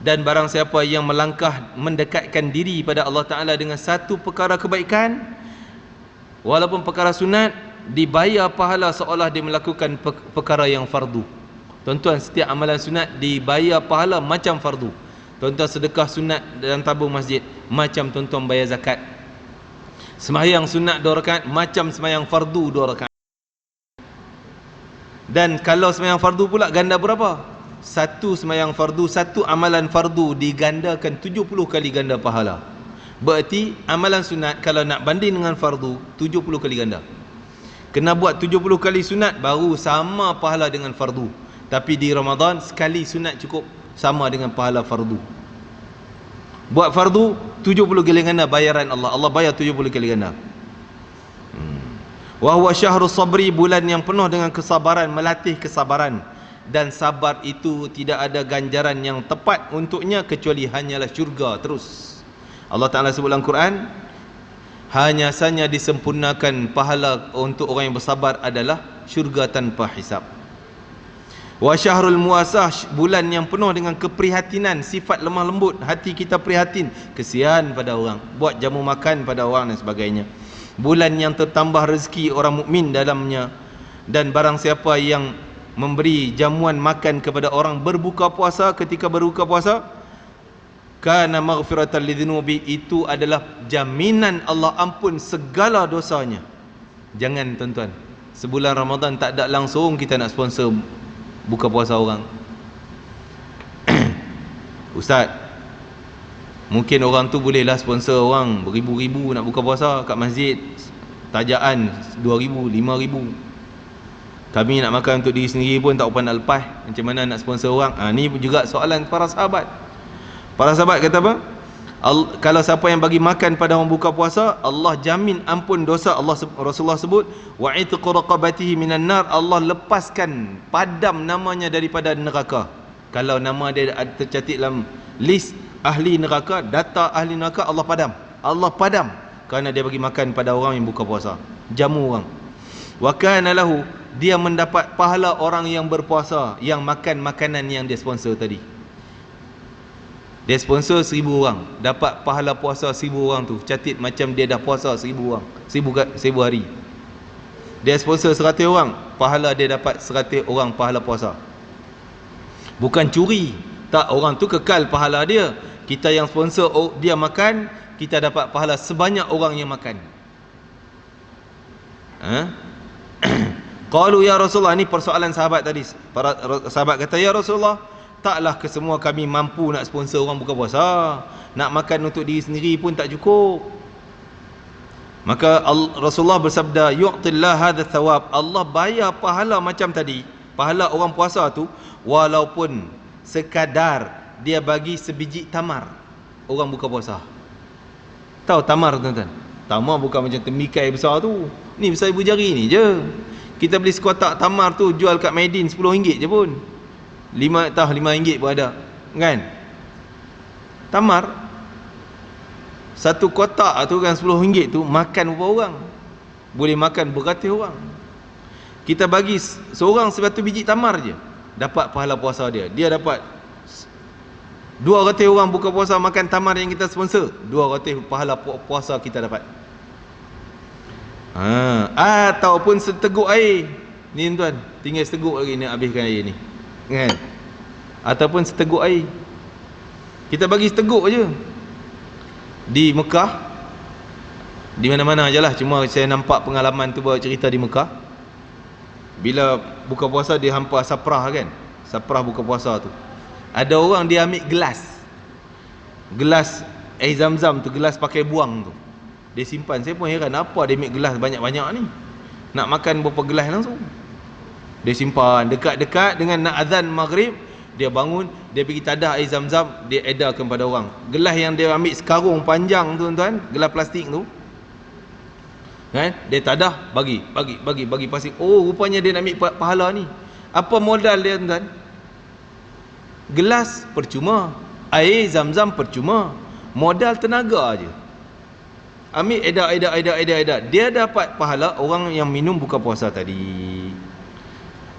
Dan barang siapa yang melangkah mendekatkan diri pada Allah Ta'ala dengan satu perkara kebaikan, walaupun perkara sunat, dibayar pahala seolah dia melakukan perkara yang fardu. Tuan-tuan, setiap amalan sunat dibayar pahala macam fardu. Tuan-tuan sedekah sunat dalam tabung masjid, macam tuan-tuan bayar zakat. Sembahyang sunat 2 rakaat macam sembahyang fardu 2 rakaat. Dan kalau sembahyang fardu pula ganda berapa? Satu sembahyang fardu, satu amalan fardu digandakan 70 kali ganda pahala. Berarti amalan sunat kalau nak banding dengan fardu 70 kali ganda. Kena buat 70 kali sunat baru sama pahala dengan fardu. Tapi di Ramadan sekali sunat cukup sama dengan pahala fardu. Buat fardu 70 kali ganda bayaran Allah. Allah bayar 70 kali ganda. Wa huwa syahrus sabri, bulan yang penuh dengan kesabaran, melatih kesabaran. Dan sabar itu tidak ada ganjaran yang tepat untuknya kecuali hanyalah syurga terus. Allah Ta'ala sebut dalam Quran, hanya saja disempurnakan pahala untuk orang yang bersabar adalah syurga tanpa hisab. Wa syahrul muasah, bulan yang penuh dengan keprihatinan, sifat lemah lembut, hati kita prihatin, kesian pada orang, buat jamu makan pada orang dan sebagainya. Bulan yang tertambah rezeki orang mukmin dalamnya. Dan barang siapa yang memberi jamuan makan kepada orang berbuka puasa, ketika berbuka puasa, kana maghfiratan lidzunubi, itu adalah jaminan Allah ampun segala dosanya. Jangan tuan-tuan, sebulan Ramadan tak ada langsung kita nak sponsor buka puasa orang. Ustaz, mungkin orang tu bolehlah sponsor orang beribu-ribu nak buka puasa kat masjid, tajaan 2,000, 5,000. Kami nak makan untuk diri sendiri pun tak upah nak lepas, macam mana nak sponsor orang? Ni juga soalan para sahabat. Para sahabat kata apa? Kalau siapa yang bagi makan pada orang buka puasa, Allah jamin ampun dosa. Rasulullah sebut, wa itqu raqabatihi minan nar, Allah lepaskan, padam namanya daripada neraka. Kalau nama dia tercatat dalam list ahli neraka, data ahli neraka, Allah padam. Allah padam kerana dia bagi makan pada orang yang buka puasa, jamu orang. Wa kana lahu, dia mendapat pahala orang yang berpuasa yang makan makanan yang dia sponsor tadi. Dia sponsor 1000 orang, dapat pahala puasa 1000 orang tu. Catat macam dia dah puasa 1000 orang, 1000 hari. Dia sponsor 100 orang, pahala dia dapat 100 orang pahala puasa. Bukan curi. Tak, orang tu kekal pahala dia. Kita yang sponsor dia makan, kita dapat pahala sebanyak orang yang makan. Qalu ya Rasulullah, ni persoalan sahabat tadi. Para sahabat kata, ya Rasulullah, taklah kesemua kami mampu nak sponsor orang buka puasa. Nak makan untuk diri sendiri pun tak cukup. Maka Rasulullah bersabda, yu'tillah hadha thawab, Allah bayar pahala macam tadi, pahala orang puasa tu, walaupun sekadar dia bagi sebiji tamar orang buka puasa. Tahu tamar, tuan-tuan? Tamar bukan macam temikai besar tu. Ni besar ibu jari ni je. Kita beli sekotak tamar tu jual kat Maidin RM10 je pun. 5 RM5 pun ada, kan? Tamar satu kotak tu kan RM10 tu, makan berapa orang? Boleh makan beratus orang. Kita bagi seorang sebatu biji tamar je, dapat pahala puasa dia. Dia dapat 200 orang buka puasa makan tamar yang kita sponsor, 200 pahala puasa kita dapat. Ataupun seteguk air. Ni tuan, tinggal seteguk lagi nak habiskan air ni, kan? Ataupun seteguk air. Kita bagi seteguk je. Di Mekah, di mana-mana je lah, cuma saya nampak pengalaman tu bawa cerita di Mekah. Bila buka puasa dia hampa saprah, kan? Saprah buka puasa tu, ada orang dia ambil gelas air zam-zam tu, gelas pakai buang tu, dia simpan. Saya pun heran, apa dia ambil gelas banyak-banyak ni? Nak makan berapa gelas langsung? Dia simpan dekat-dekat dengan nak azan maghrib, dia bangun, dia pergi tadah air zam-zam, dia edarkan pada orang. Gelas yang dia ambil sekarung panjang tu, tuan-tuan, gelas plastik tu, kan? Dia tadah, bagi plastik. Oh, rupanya dia nak ambil pahala ni. Apa modal dia, tuan-tuan? Gelas percuma, air zam-zam percuma, modal tenaga je. Ambil edar. Dia dapat pahala orang yang minum buka puasa tadi.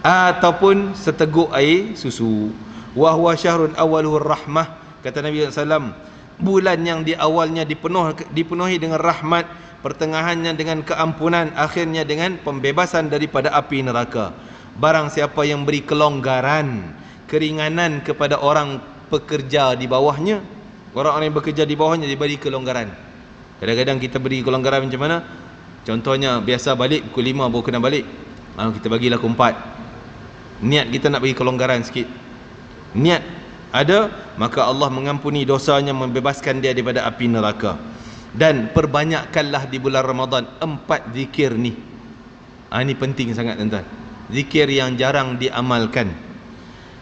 Ataupun seteguk air susu. Wa huwa syahrun awwaluhu rahmah, kata Nabi SAW, bulan yang di awalnya dipenuhi dengan rahmat, pertengahannya dengan keampunan, akhirnya dengan pembebasan daripada api neraka. Barang siapa yang beri kelonggaran, keringanan kepada orang pekerja di bawahnya, orang-orang yang bekerja di bawahnya diberi kelonggaran. Kadang-kadang kita beri kelonggaran macam mana? Contohnya, biasa balik pukul 5 baru kena balik, kita bagilah pukul 4. Niat kita nak bagi kelonggaran sikit, niat ada, maka Allah mengampuni dosanya, membebaskan dia daripada api neraka. Dan perbanyakkanlah di bulan Ramadan 4 zikir ni. Ini penting sangat, tuan-tuan. Zikir yang jarang diamalkan,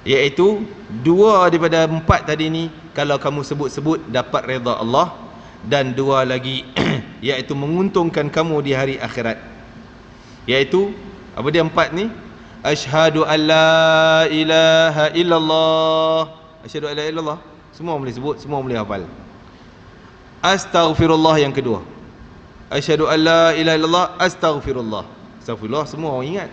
iaitu 2 daripada 4 tadi ni, kalau kamu sebut-sebut dapat redha Allah. Dan 2 lagi iaitu menguntungkan kamu di hari akhirat. Iaitu apa dia 4 ni? Asyhadu an la ilaha illallah. Asyhadu an la ilaha illallah, semua boleh sebut, semua boleh hafal. Astaghfirullah yang kedua. Asyhadu an la ilaha illallah, astaghfirullah. Astaghfirullah semua orang ingat.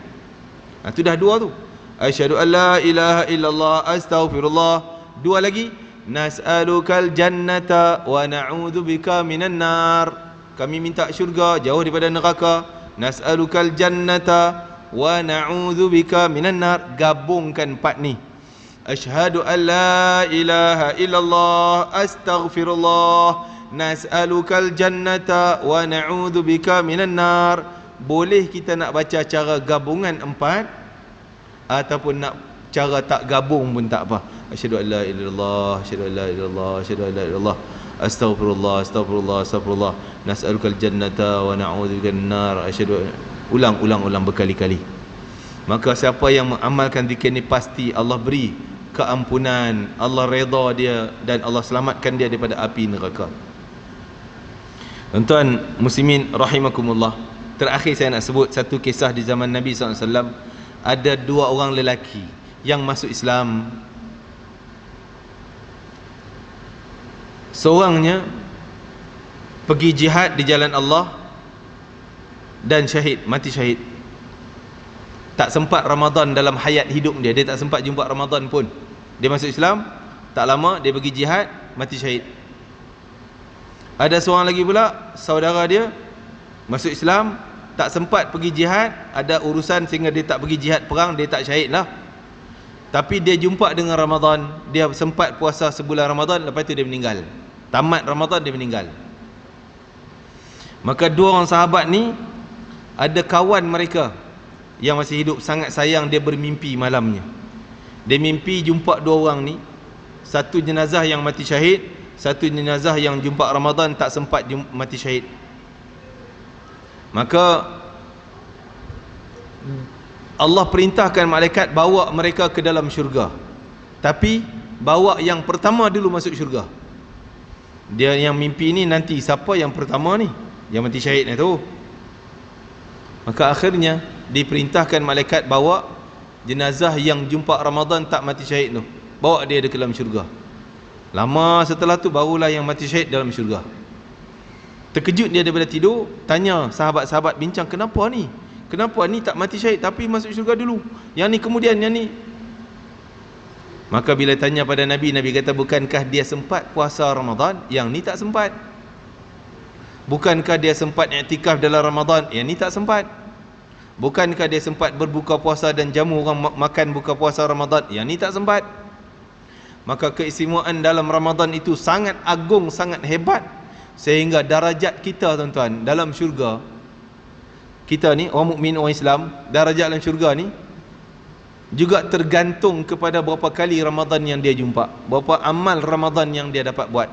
Itu dah 2 tu. Asyhadu an la ilaha illallah, astaghfirullah. 2 lagi, nas'alukal jannata wa na'udzubika minan nar. Kami minta syurga, jauh daripada neraka. Nas'alukal jannata wa na'udzubika minan nar. Gabungkan 4 ni. Asyhadu an la ilaha illallah, astaghfirullah, nas'alukal jannata wa na'udzubika minan nar. Boleh kita nak baca cara gabungan 4, ataupun nak cara tak gabung pun tak apa. Asyhadu an la ilaha illallah, asyhadu an la ilaha illallah, asyhadu an la ilaha illallah, astaghfirullah, astaghfirullah, astaghfirullah, nas'alukal jannata wa na'udzubika minan nar. Asyhadu, ulang berkali-kali. Maka siapa yang mengamalkan zikir ni, pasti Allah beri keampunan, Allah redha dia, dan Allah selamatkan dia daripada api neraka. Tuan-tuan muslimin rahimakumullah, terakhir saya nak sebut satu kisah di zaman Nabi SAW. Ada 2 orang lelaki yang masuk Islam. Seorangnya pergi jihad di jalan Allah dan syahid, mati syahid. Tak sempat Ramadan dalam hayat hidup dia tak sempat jumpa Ramadan pun. Dia masuk Islam, tak lama dia pergi jihad, mati syahid. Ada seorang lagi pula, saudara dia masuk Islam, tak sempat pergi jihad, ada urusan sehingga dia tak pergi jihad perang, dia tak syahid lah. Tapi dia jumpa dengan Ramadan, dia sempat puasa sebulan Ramadan, lepas itu dia meninggal. Tamat Ramadan dia meninggal. Maka dua orang sahabat ni, ada kawan mereka yang masih hidup, sangat sayang, dia bermimpi malamnya. Dia mimpi jumpa dua orang ni, satu jenazah yang mati syahid, satu jenazah yang jumpa Ramadan tak sempat mati syahid. Maka Allah perintahkan malaikat bawa mereka ke dalam syurga, tapi bawa yang pertama dulu masuk syurga. Dia yang mimpi ni nanti siapa yang pertama ni, yang mati syahid tu. Maka akhirnya diperintahkan malaikat bawa jenazah yang jumpa Ramadan tak mati syahid tu, bawa dia ke dalam syurga. Lama setelah tu barulah yang mati syahid dalam syurga. Terkejut dia daripada tidur, tanya sahabat-sahabat, bincang, kenapa ni? Kenapa ni tak mati syahid tapi masuk syurga dulu? Yang ni kemudian, yang ni. Maka bila tanya pada Nabi, Nabi kata, bukankah dia sempat puasa Ramadan? Yang ni tak sempat. Bukankah dia sempat i'tikaf dalam Ramadan? Yang ni tak sempat. Bukankah dia sempat berbuka puasa dan jamu orang makan buka puasa Ramadan? Yang ni tak sempat. Maka keistimewaan dalam Ramadan itu sangat agung, sangat hebat, sehingga darajat kita tuan-tuan dalam syurga, kita ni orang mukmin, orang Islam, darajat dalam syurga ni juga tergantung kepada berapa kali Ramadan yang dia jumpa, berapa amal Ramadan yang dia dapat buat.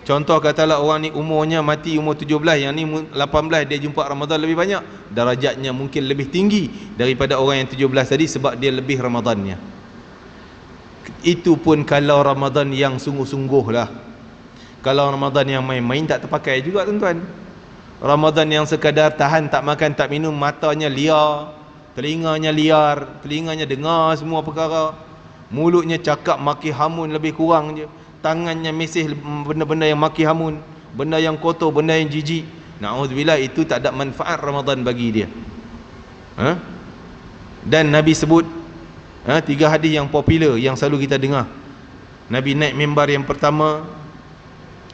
Contoh katalah orang ni umurnya mati umur 17, yang ni 18, dia jumpa Ramadan lebih banyak, darajatnya mungkin lebih tinggi daripada orang yang 17 tadi, sebab dia lebih Ramadannya. Itu pun kalau Ramadan yang sungguh-sungguh lah. Kalau Ramadan yang main-main tak terpakai juga tuan-tuan. Ramadan yang sekadar tahan, tak makan, tak minum, matanya liar, telinganya liar, telinganya dengar semua perkara, mulutnya cakap maki hamun lebih kurang je, tangannya mesih benda-benda yang maki hamun, benda yang kotor, benda yang jijik. Na'udzubillah, itu tak ada manfaat Ramadan bagi dia. Dan Nabi sebut 3 hadis yang popular yang selalu kita dengar. Nabi naik mimbar yang pertama,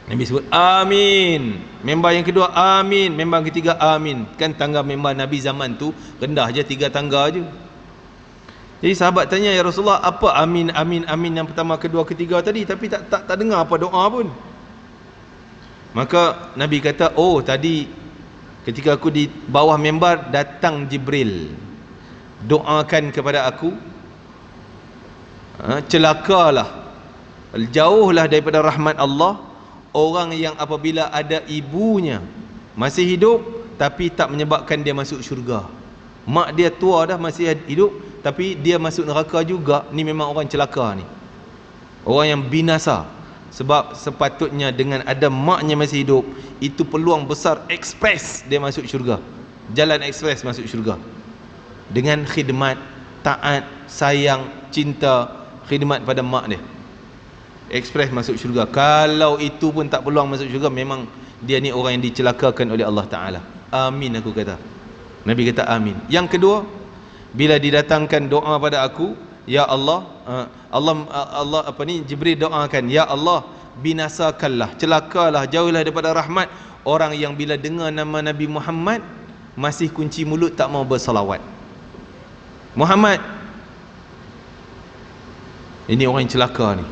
Nabi sebut amin. Mimbar yang kedua amin. Mimbar ketiga amin. Kan tangga mimbar Nabi zaman tu rendah je, 3 tangga je. Jadi sahabat tanya, ya Rasulullah, apa amin, amin, amin yang pertama, kedua, ketiga tadi? Tapi tak dengar apa doa pun. Maka Nabi kata, oh tadi ketika aku di bawah mimbar, datang Jibril, doakan kepada aku, celakalah, jauhlah daripada rahmat Allah orang yang apabila ada ibunya masih hidup tapi tak menyebabkan dia masuk syurga. Mak dia tua dah masih hidup tapi dia masuk neraka juga. Ni memang orang celaka ni, orang yang binasa. Sebab sepatutnya dengan ada maknya masih hidup, itu peluang besar ekspres dia masuk syurga, jalan ekspres masuk syurga, dengan khidmat, taat, sayang, cinta, khidmat pada mak dia, ekspres masuk syurga. Kalau itu pun tak peluang masuk syurga, memang dia ni orang yang dicelakakan oleh Allah Ta'ala. Amin, aku kata. Nabi kata amin. Yang kedua, bila didatangkan doa pada aku, ya Allah, Jibril doakan, ya Allah, binasakanlah, celakalah, jauhlah daripada rahmat orang yang bila dengar nama Nabi Muhammad masih kunci mulut, tak mau bersalawat. Muhammad, ini orang yang celaka ni.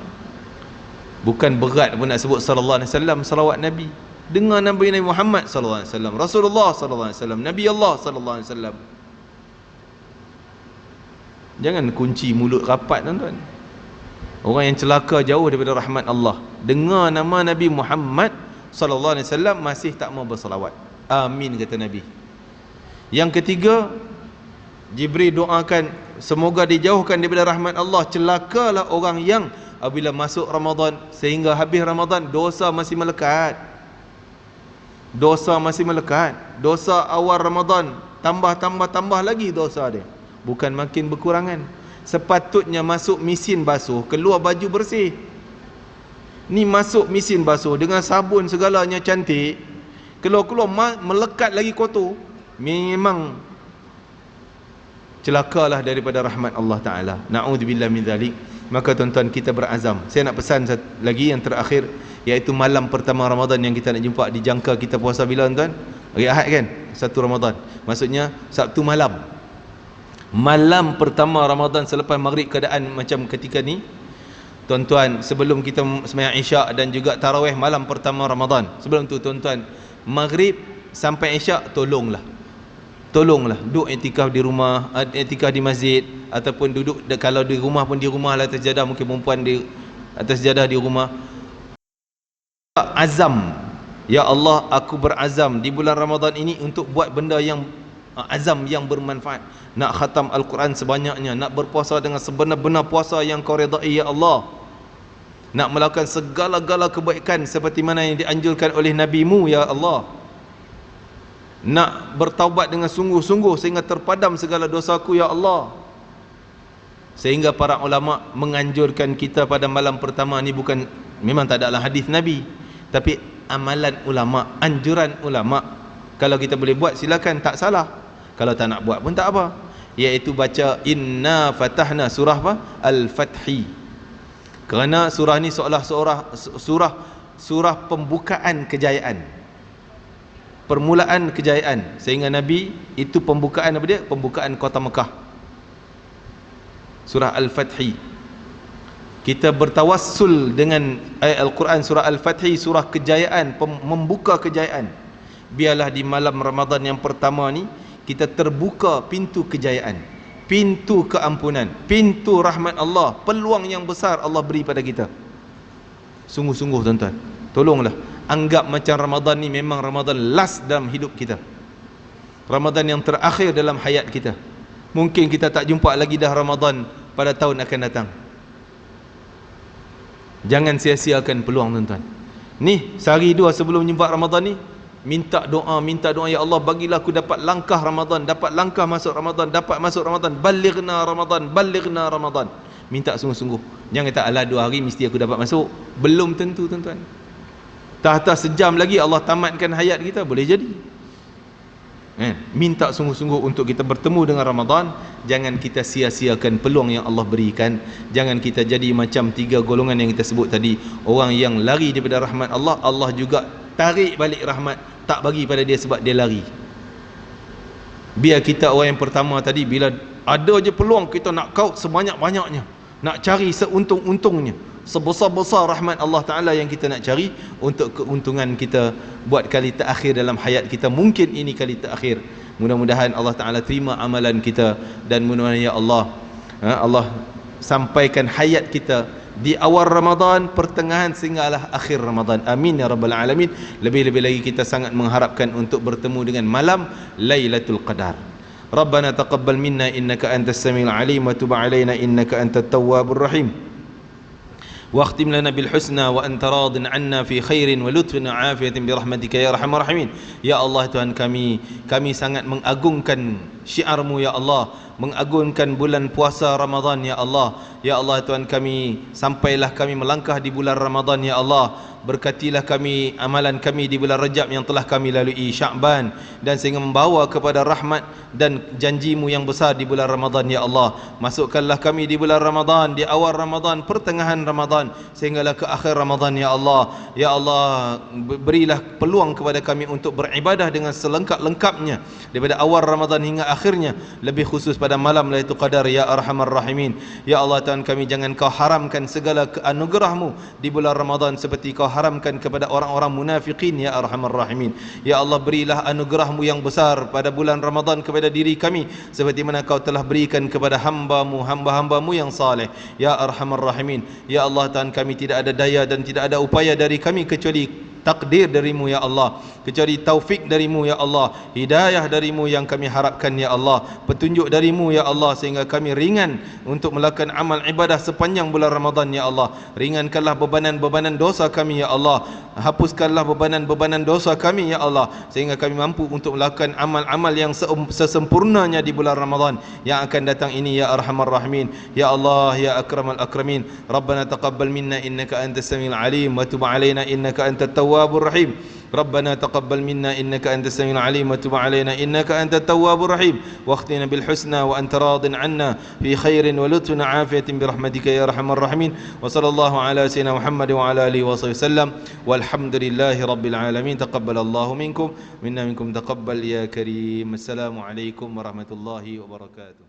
Bukan berat pun nak sebut sallallahu alaihi wasallam, salawat Nabi. Dengar Nabi Muhammad sallallahu alaihi wasallam, Rasulullah sallallahu alaihi wasallam, Nabi Allah sallallahu alaihi wasallam. Jangan kunci mulut rapat tuan-tuan. Orang yang celaka jauh daripada rahmat Allah, dengar nama Nabi Muhammad sallallahu alaihi wasallam masih tak mau bersalawat. Amin, kata Nabi. Yang ketiga, Jibril doakan semoga dijauhkan daripada rahmat Allah, celakalah orang yang apabila masuk Ramadan sehingga habis Ramadan dosa masih melekat. Dosa masih melekat. Dosa awal Ramadan tambah lagi dosa dia, bukan makin berkurangan. Sepatutnya masuk mesin basuh, keluar baju bersih. Ni masuk mesin basuh dengan sabun segalanya cantik, keluar melekat lagi kotor. Memang celakalah daripada rahmat Allah Ta'ala. Na'udzubillah min zalik. Maka tuan-tuan, kita berazam. Saya nak pesan lagi yang terakhir, iaitu malam pertama Ramadan yang kita nak jumpa. Dijangka kita puasa bila tuan? Hari Ahad kan? 1 Ramadan. Maksudnya Sabtu malam. Malam pertama Ramadan selepas maghrib, keadaan macam ketika ni tuan-tuan, sebelum kita sembahyang Isyak dan juga tarawih malam pertama Ramadan. Sebelum tu tuan-tuan, maghrib sampai Isyak, tolonglah duduk iktikaf di rumah, iktikaf di masjid, ataupun duduk kalau di rumah pun di rumah lah atas jadah. Mungkin perempuan di atas jadah di rumah. Azam, ya Allah, aku berazam di bulan Ramadan ini untuk buat benda yang azam yang bermanfaat. Nak khatam Al-Quran sebanyaknya, nak berpuasa dengan sebenar-benar puasa yang kau redai ya Allah, nak melakukan segala-gala kebaikan seperti mana yang dianjurkan oleh Nabi-Mu ya Allah, nak bertaubat dengan sungguh-sungguh sehingga terpadam segala dosaku ya Allah. Sehingga para ulama menganjurkan kita pada malam pertama ni, bukan, memang tak ada dalam hadis Nabi, tapi amalan ulama, anjuran ulama. Kalau kita boleh buat silakan, tak salah. Kalau tak nak buat pun tak apa, iaitu baca Inna Fatahna, surah apa? Al-Fathi. Kerana surah ni seolah surah pembukaan kejayaan, permulaan kejayaan. Sehingga Nabi itu pembukaan apa dia? Pembukaan kota Mekah. Surah Al-Fathi. Kita bertawassul dengan ayat Al-Quran surah Al-Fathi, surah kejayaan, membuka kejayaan. Biarlah di malam Ramadan yang pertama ni kita terbuka pintu kejayaan, pintu keampunan, pintu rahmat Allah, peluang yang besar Allah beri pada kita. Sungguh-sungguh tuan-tuan, tolonglah anggap macam Ramadan ni memang Ramadan last dalam hidup kita, Ramadan yang terakhir dalam hayat kita. Mungkin kita tak jumpa lagi dah Ramadan pada tahun akan datang. Jangan sia-siakan peluang tuan-tuan. Ni sehari dua sebelum jumpa Ramadan ni, minta doa, ya Allah, bagilah aku dapat langkah Ramadan, dapat langkah masuk Ramadan, dapat masuk Ramadan, balighna Ramadan. Minta sungguh-sungguh. Jangan kata alah 2 hari mesti aku dapat masuk. Belum tentu tuan-tuan. Tak sejam lagi Allah tamatkan hayat kita, boleh jadi. Minta sungguh-sungguh untuk kita bertemu dengan Ramadan. Jangan kita sia-siakan peluang yang Allah berikan. Jangan kita jadi macam 3 golongan yang kita sebut tadi. Orang yang lari daripada rahmat Allah, Allah juga tarik balik rahmat, tak bagi pada dia sebab dia lari. Biar kita orang yang pertama tadi, bila ada je peluang, kita nak kaut sebanyak-banyaknya, nak cari seuntung-untungnya, sebesar-besar rahmat Allah Ta'ala yang kita nak cari untuk keuntungan kita buat kali terakhir dalam hayat kita. Mungkin ini kali terakhir. Mudah-mudahan Allah Ta'ala terima amalan kita, dan mudah-mudahan ya Allah, Allah sampaikan hayat kita di awal Ramadan, pertengahan sehinggalah akhir Ramadan. Amin ya rabbal alamin. Lebih-lebih lagi kita sangat mengharapkan untuk bertemu dengan malam Lailatul Qadar. Rabbana taqabbal minna innaka antas samiul alim wa tub alaina innaka antat tawwabur rahim. واختم لنا بالحسنى وأنت راض عنا في خير ولطف وعافية برحمتك يا أرحم الراحمين. Ya Allah, Tuhan kami sangat mengagungkan syiarmu ya Allah, mengagungkan bulan puasa Ramadan ya Allah. Ya Allah Tuhan kami, sampailah kami melangkah di bulan Ramadan ya Allah. Berkatilah kami, amalan kami di bulan Rajab yang telah kami lalui, Sya'ban, dan sehingga membawa kepada rahmat dan janjimu yang besar di bulan Ramadan ya Allah. Masukkanlah kami di bulan Ramadan, di awal Ramadan, pertengahan Ramadan, sehinggalah ke akhir Ramadan ya Allah. Ya Allah, berilah peluang kepada kami untuk beribadah dengan selengkap-lengkapnya daripada awal Ramadan hingga akhirnya, lebih khusus pada malam Lailatul Qadar ya Arhamar Rahimin. Ya Allah Tuhan kami, jangan kau haramkan segala anugerahmu di bulan Ramadan seperti kau haramkan kepada orang-orang munafikin ya Arhamar Rahimin. Ya Allah, berilah anugerahmu yang besar pada bulan Ramadan kepada diri kami seperti mana kau telah berikan kepada hamba-hambamu yang saleh ya Arhamar Rahimin. Ya Allah Tuhan kami, tidak ada daya dan tidak ada upaya dari kami kecuali takdir darimu ya Allah, kecuali taufik darimu ya Allah, hidayah darimu yang kami harapkan ya Allah, petunjuk darimu ya Allah, sehingga kami ringan untuk melakukan amal ibadah sepanjang bulan Ramadan ya Allah. Ringankanlah bebanan-bebanan dosa kami ya Allah, hapuskanlah bebanan-bebanan dosa kami ya Allah, sehingga kami mampu untuk melakukan amal-amal yang sesempurnanya di bulan Ramadan yang akan datang ini ya Arhamar Rahimin. Ya Allah ya Akramal Akramin. Rabbana taqabbal minna innaka antas samiul alim wa tub alaina innaka antat tawwab التواب الرحيم. ربنا تقبل منا إنك أنت السميع العليم وتب علينا إنك أنت التواب الرحيم واختنا بالحسنى وأنت راض عنا في خير ولطف عافية برحمتك يا أرحم الراحمين. وصلى الله على سيدنا محمد وعلى آله وصحبه وسلم والحمد لله رب العالمين. تقبل الله منكم منا منكم تقبل يا كريم. السلام عليكم ورحمة الله وبركاته.